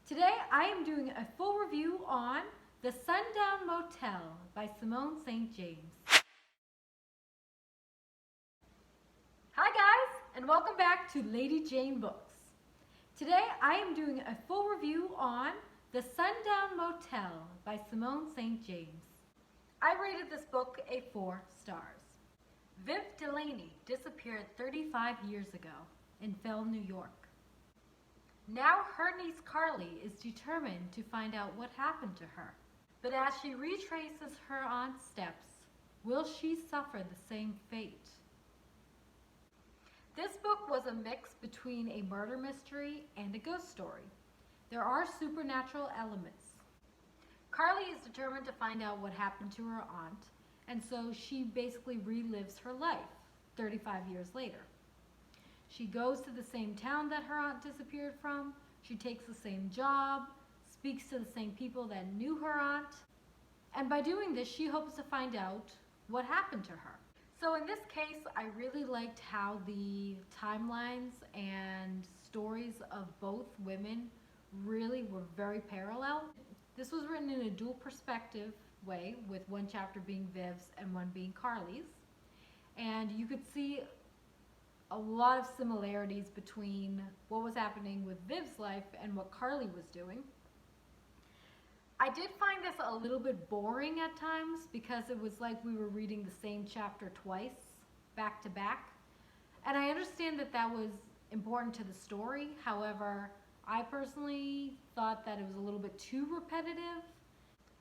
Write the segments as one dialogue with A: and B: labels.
A: Today I am doing a full review on the Sun Down Motel by Simone St. James. Hi guys, and welcome back to Lady Jane Books. Today I am doing a full review on the Sun Down Motel by Simone St. James. I rated this book a 4 stars. Viv Delaney disappeared 35 years ago in Fell, New York. Now her niece Carly is determined to find out what happened to her. But as she retraces her aunt's steps, will she suffer the same fate? This book was a mix between a murder mystery and a ghost story. There are supernatural elements. Carly is determined to find out what happened to her aunt, and so she basically relives her life 35 years later. She goes to the same town that her aunt disappeared from, she takes the same job, speaks to the same people that knew her aunt, and by doing this she hopes to find out what happened to her. So in this case, I really liked how the timelines and stories of both women really were very parallel. This was written in a dual perspective way, with one chapter being Viv's and one being Carly's. And you could see a lot of similarities between what was happening with Viv's life and what Carly was doing. I did find this a little bit boring at times because it was like we were reading the same chapter twice, back to back. And I understand that that was important to the story. However, I personally thought that it was a little bit too repetitive.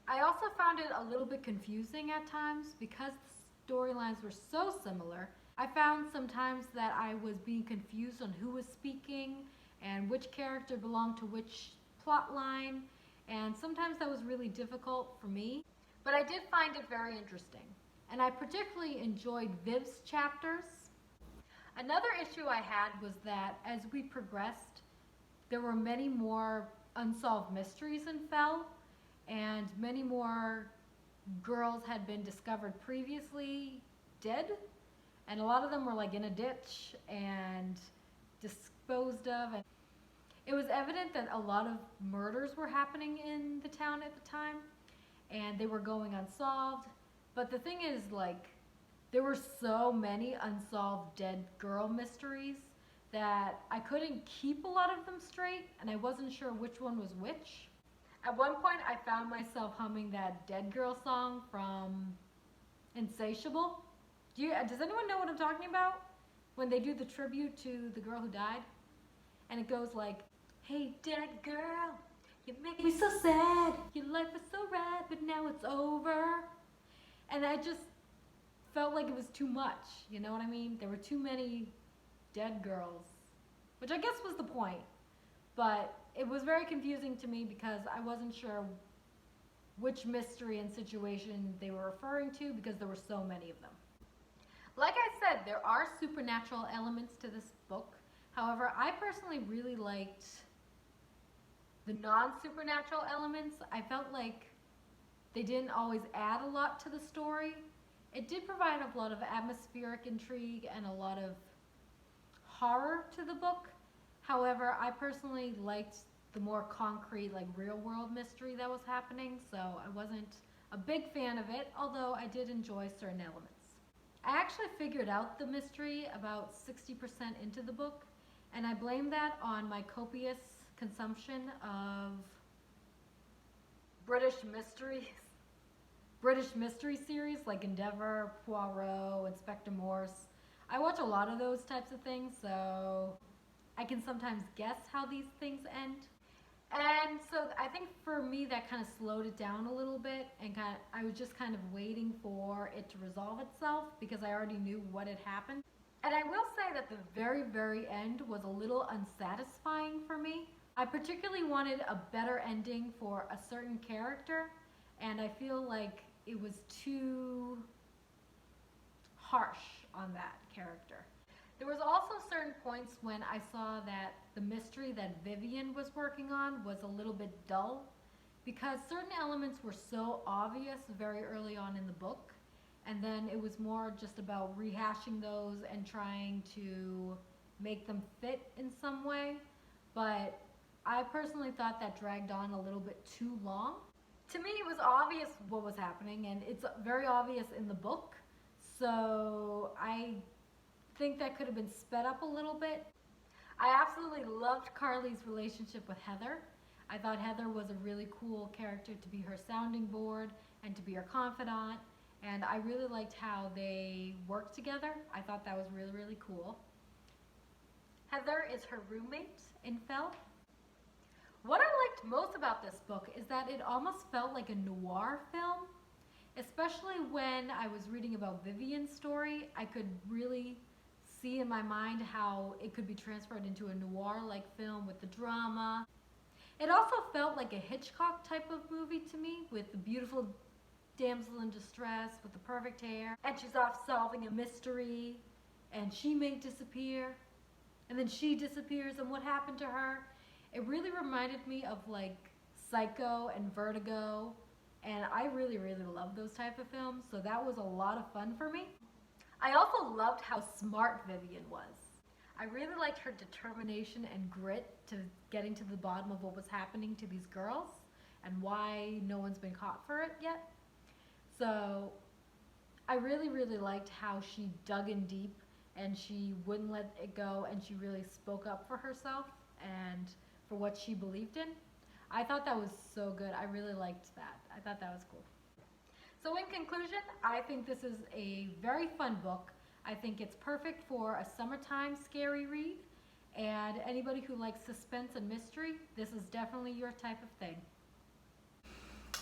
A: I also found it a little bit confusing at times because the storylines were so similar. I found sometimes that I was being confused on who was speaking and which character belonged to which plot line. And sometimes that was really difficult for me, but I did find it very interesting. And I particularly enjoyed Viv's chapters. Another issue I had was that as we progressed, there were many more unsolved mysteries in Fell, and many more girls had been discovered previously dead, and a lot of them were like in a ditch and disposed of. And it was evident that a lot of murders were happening in the town at the time, and they were going unsolved. But the thing is, like, there were so many unsolved dead girl mysteries that I couldn't keep a lot of them straight, and I wasn't sure which one was which. At one point, I found myself humming that Dead Girl song from Insatiable. Does anyone know what I'm talking about? When they do the tribute to the girl who died? And it goes like, "Hey dead girl, you make me so sad. Your life was so rad, but now it's over." And I just felt like it was too much, you know what I mean? There were too many dead girls, which I guess was the point. But it was very confusing to me because I wasn't sure which mystery and situation they were referring to because there were so many of them. Like I said, there are supernatural elements to this book. However, I personally really liked the non-supernatural elements. I felt like they didn't always add a lot to the story. It did provide a lot of atmospheric intrigue and a lot of horror to the book. However, I personally liked the more concrete, like real-world mystery that was happening, so I wasn't a big fan of it, although I did enjoy certain elements. I actually figured out the mystery about 60% into the book, and I blame that on my copious consumption of British mystery series like Endeavour, Poirot, Inspector Morse. I watch a lot of those types of things, so I can sometimes guess how these things end. And so I think for me that kind of slowed it down a little bit, and I was just kind of waiting for it to resolve itself because I already knew what had happened. And I will say that the very, very end was a little unsatisfying for me. I particularly wanted a better ending for a certain character, and I feel like it was too harsh on that character. There was also certain points when I saw that the mystery that Vivian was working on was a little bit dull because certain elements were so obvious very early on in the book, and then it was more just about rehashing those and trying to make them fit in some way. But I personally thought that dragged on a little bit too long. To me, it was obvious what was happening, and it's very obvious in the book. So I think that could have been sped up a little bit. I absolutely loved Carly's relationship with Heather. I thought Heather was a really cool character to be her sounding board and to be her confidant. And I really liked how they worked together. I thought that was really, really cool. Heather is her roommate in Fell. What I liked most about this book is that it almost felt like a noir film. Especially when I was reading about Vivian's story, I could really see in my mind how it could be transferred into a noir-like film with the drama. It also felt like a Hitchcock type of movie to me, with the beautiful damsel in distress with the perfect hair, and she's off solving a mystery, and she may disappear, and then she disappears, and what happened to her? It really reminded me of like Psycho and Vertigo, and I really, really love those type of films, so that was a lot of fun for me. I also loved how smart Vivian was. I really liked her determination and grit to getting to the bottom of what was happening to these girls and why no one's been caught for it yet. So I really, really liked how she dug in deep and she wouldn't let it go, and she really spoke up for herself and for what she believed in. I thought that was so good. I really liked that. I thought that was cool. So in conclusion, I think this is a very fun book. I think it's perfect for a summertime scary read, and anybody who likes suspense and mystery, this is definitely your type of thing.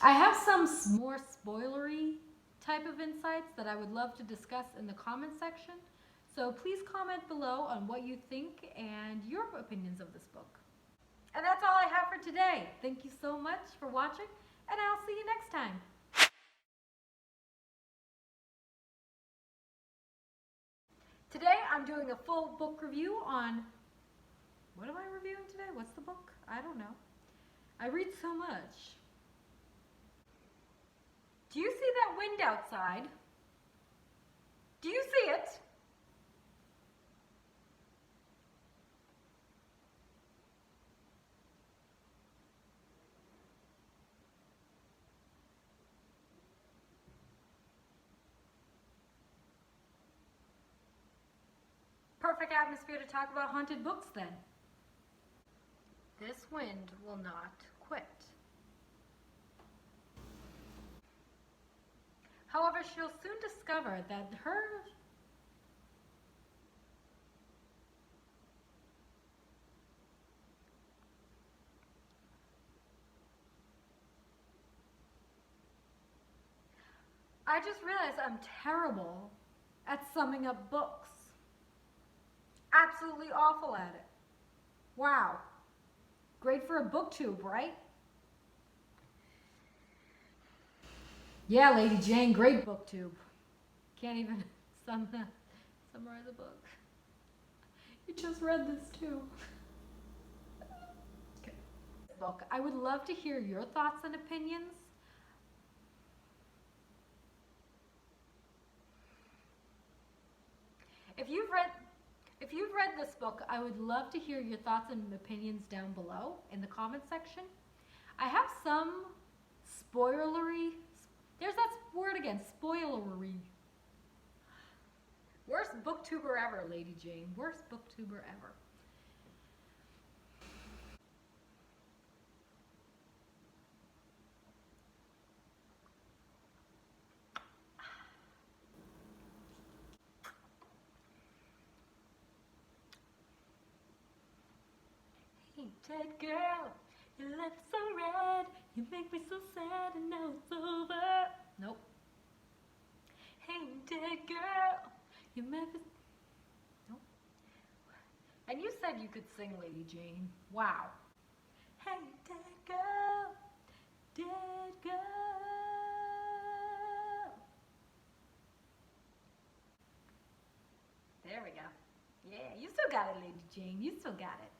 A: I have some more spoilery type of insights that I would love to discuss in the comment section. So please comment below on what you think and your opinions of this book. And that's all I have for today. Thank you so much for watching, and I'll see you next time. Today I'm doing a full book review on, what am I reviewing today? What's the book? I don't know. I read so much. Do you see that wind outside? Do you see it? Perfect atmosphere to talk about haunted books then. This wind will not quit. However, she'll soon discover that I just realized I'm terrible at summing up books. Absolutely awful at it. Wow. Great for a booktube, right? Yeah, Lady Jane, great booktube. Can't even summarize a book. You just read this too. Okay. Book. I would love to hear your thoughts and opinions. If you've read this book, I would love to hear your thoughts and opinions down below in the comment section. I have some spoilery. There's that word again, spoilery. Worst booktuber ever, Lady Jane. Worst booktuber ever. Hey, dead girl, your lips so red, you make me so sad, and now it's over. Nope. Hey, dead girl, you make me... Nope. And you said you could sing, Lady Jane. Wow. Hey, dead girl, dead girl. There we go. Yeah, you still got it, Lady Jane. You still got it.